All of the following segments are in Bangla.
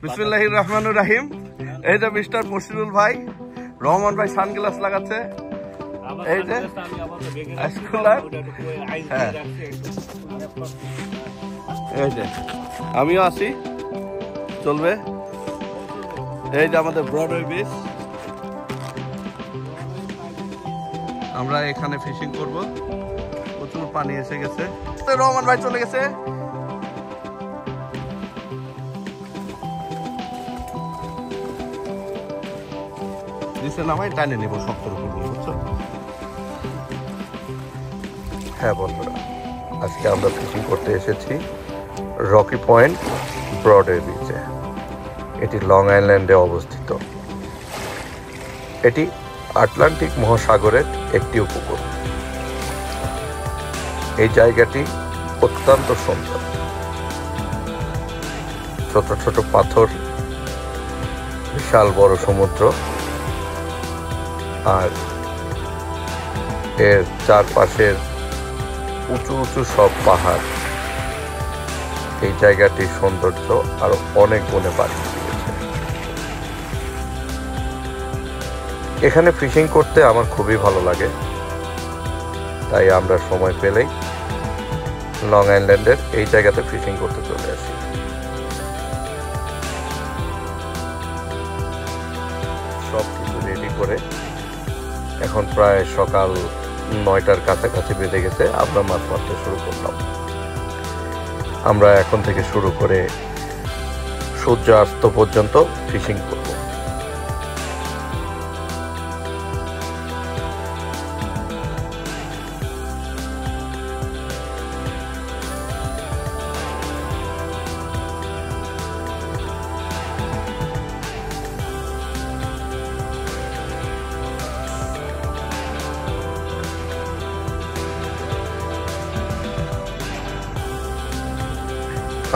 বিসমিল্লাহির রহমানির রহিম। এই যে মিস্টার মশিরুল ভাই, রহমান ভাই সানগ্লাস লাগাচ্ছে। এই যে এই যে আমিও আছি, চলবে। এই যে আমাদের ব্রডওয়ে বিচ, আমরা এখানে ফিশিং করব। প্রচুর পানি এসে গেছে। রহমান ভাই চলে গেছে। নিচে নামাই টানে নেবো শক্তর উপর দিয়ে, বুঝছো? হ্যাঁ বন্ধুরা, আজকে আমরা ফিশিং করতে এসেছি রকি পয়েন্ট ব্রডওয়ে বিচে। এটি লং আইল্যান্ডে অবস্থিত। এটি আটলান্টিক মহাসাগরের একটি উপকূল। এই জায়গাটি অত্যন্ত সুন্দর। ছোট ছোট পাথর, বিশাল বড় সমুদ্র, আর এর চারপাশের উঁচু উঁচু সব পাহাড় এই জায়গাটির সৌন্দর্য আরো অনেক গুণে বাড়িয়ে দিয়েছে। এখানে ফিশিং করতে আমার খুবই ভালো লাগে, তাই আমরা সময় পেলেই লং আইল্যান্ডের এই জায়গাতে ফিশিং করতে চলে আসি। সব কিছু রেডি করে এখন প্রায় সকাল 9টার কাছাকাছি বেজে গেছে। আমরা মাছ মারতে শুরু করলাম। আমরা এখন থেকে শুরু করে সূর্যাস্ত পর্যন্ত ফিশিং করব।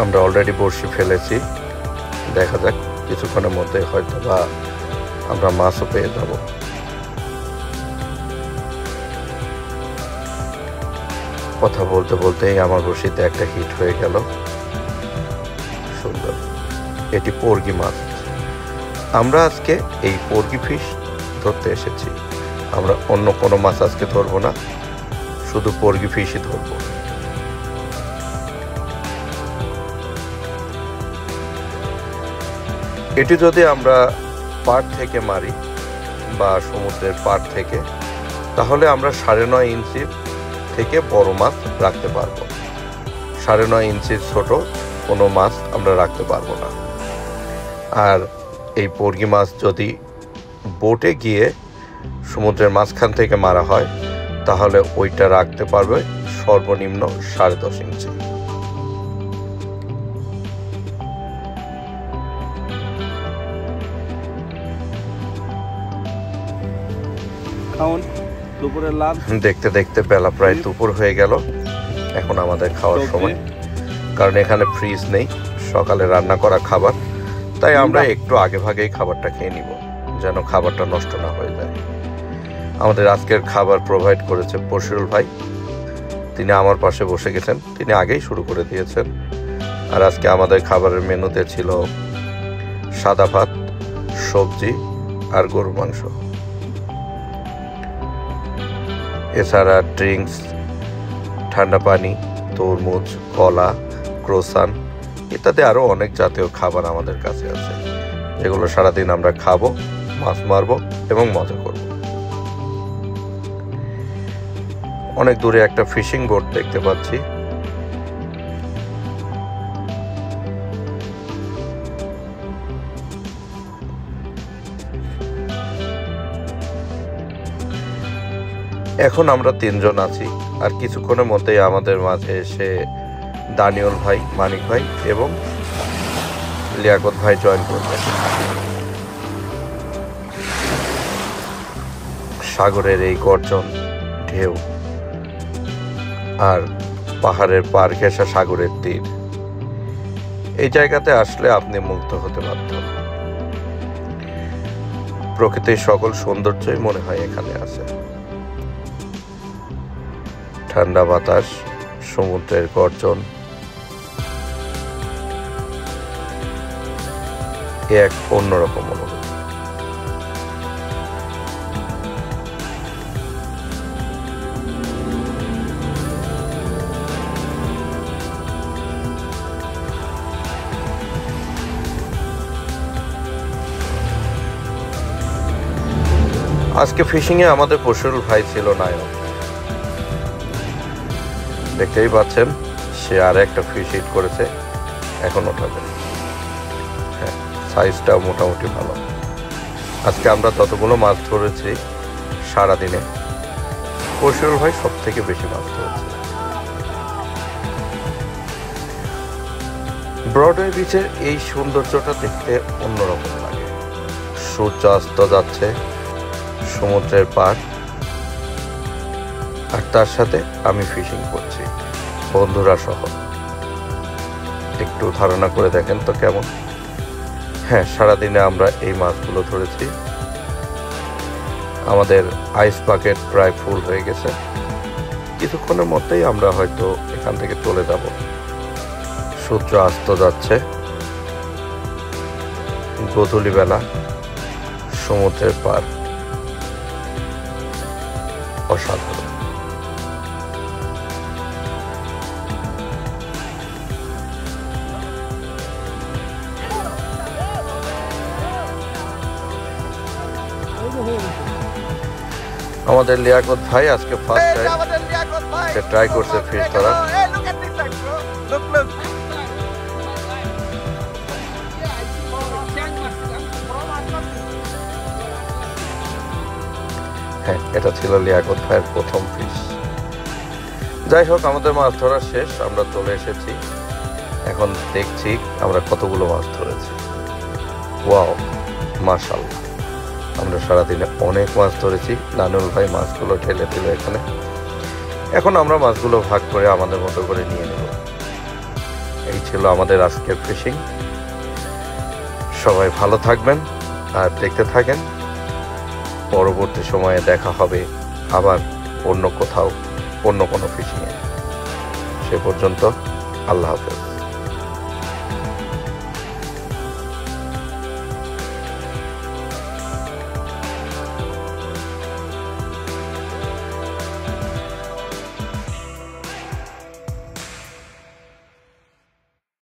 আমরা অলরেডি বড়শি ফেলেছি, দেখা যাক কিছুক্ষণের মধ্যে হয়তো বা আমরা মাছও পেয়ে যাব। কথা বলতে বলতেই আমার বড়শিতে একটা হিট হয়ে গেল। সুন্দর, এটি পর্গি মাছ। আমরা আজকে এই পর্গি ফিশ ধরতে এসেছি। আমরা অন্য কোনো মাছ আজকে ধরবো না, শুধু পর্গি ফিশই ধরবো। এটি যদি আমরা পাড় থেকে মারি বা সমুদ্রের পাড় থেকে, তাহলে আমরা 9.5 ইঞ্চির থেকে বড় মাছ রাখতে পারবো। 9.5 ইঞ্চির ছোট কোনো মাছ আমরা রাখতে পারবো না। আর এই পর্গি মাছ যদি বোটে গিয়ে সমুদ্রের মাঝখান থেকে মারা হয়, তাহলে ওইটা রাখতে পারবে সর্বনিম্ন 10.5 ইঞ্চি। দেখতে দেখতে বেলা প্রায় দুপুর হয়ে গেল। এখন আমাদের খাওয়ার সময়, কারণ এখানে ফ্রিজ নেই সকালে রান্না করা খাবার, তাই আমরা একটু আগে ভাগেই খাবারটা খেয়ে নিব, যেন খাবারটা নষ্ট না হয়ে যায়। আমাদের আজকের খাবার প্রোভাইড করেছে মশিরুল ভাই। তিনি আমার পাশে বসে গেছেন, তিনি আগেই শুরু করে দিয়েছেন। আর আজকে আমাদের খাবারের মেনুতে ছিল সাদা ভাত, সবজি আর গরুর মাংস। এছাড়া ড্রিঙ্কস, ঠান্ডা পানি, তরমুজ, কলা, ক্রোসান ইত্যাদি আরো অনেক জাতীয় খাবার আমাদের কাছে আছে, যেগুলো সারাদিন আমরা খাবো, মাছ মারবো এবং মজা করব। অনেক দূরে একটা ফিশিং বোট দেখতে পাচ্ছি। এখন আমরা 3 জন আছি, আর কিছুক্ষণের মধ্যেই আমাদের মাঝে এসে দানিউল ভাই, মানিক ভাই এবং লিয়াকত ভাই জয়েন করবেন। সাগরের এই গর্জন, ঢেউ আর পাহাড়ের পার ঘেঁষা সাগরের তীর, এই জায়গাতে আসলে আপনি মুগ্ধ হতে বাধ্য। প্রকৃতির সকল সৌন্দর্যই মনে হয় এখানে আছে। ঠান্ডা বাতাস, সমুদ্রের গর্জন, এক অন্যরকম অনুভূতি। আজকে ফিশিং এ আমাদের পশুল ভাই ছিল নায়ক, দেখতেই পাচ্ছেন সে আর একটা ফিশ হিট করেছে, এখন ওঠাবে। হ্যাঁ, সাইজটাও মোটামুটি ভালো। আজকে আমরা ততগুলো মাছ ধরেছি সারাদিনে, পশুল ভাই সব থেকে বেশি মাছ ধরেছে। ব্রডওয়ে বিচের এই সৌন্দর্যটা দেখতে অন্যরকম লাগে। সূর্য অস্ত যাচ্ছে, সমুদ্রের পাড়, আর তার সাথে আমি ফিশিং করছি বন্ধুরা সহ। একটু ধারণা করে দেখেন তো কেমন। হ্যাঁ, সারাদিনে আমরা এই মাছগুলো ধরেছি। আমাদের আইস বাকেট প্রায় ফুল হয়ে গেছে, কিছুক্ষণের মধ্যেই আমরা হয়তো এখান থেকে চলে যাব। সূর্য অস্ত যাচ্ছে, গোধূলি বেলা, সমুদ্রের পাড়, অসাধারণ। আমাদের লিয়াকত ভাই আজকে ফার্স্ট টাইম সে ট্রাই করছে ফিশ ধরা। হ্যাঁ, এটা ছিল লিয়াকত ভাইয়ের প্রথম ফিশ। যাই হোক, আমাদের মাছ ধরা শেষ, আমরা চলে এসেছি। এখন দেখছি আমরা কতগুলো মাছ ধরেছি। ওয়াও, মাশাআল্লাহ, আমরা সারাদিনে অনেক মাছ ধরেছি। নানুল ভাই মাছগুলো ঢেলে দিল এখানে। এখন আমরা মাছগুলো ভাগ করে আমাদের মতো করে নিয়ে নেব। এই ছিল আমাদের আজকের ফিশিং। সবাই ভালো থাকবেন আর দেখতে থাকেন। পরবর্তী সময়ে দেখা হবে আবার অন্য কোথাও, অন্য কোনো ফিশিংয়ে। সে পর্যন্ত আল্লাহ হাফেজ।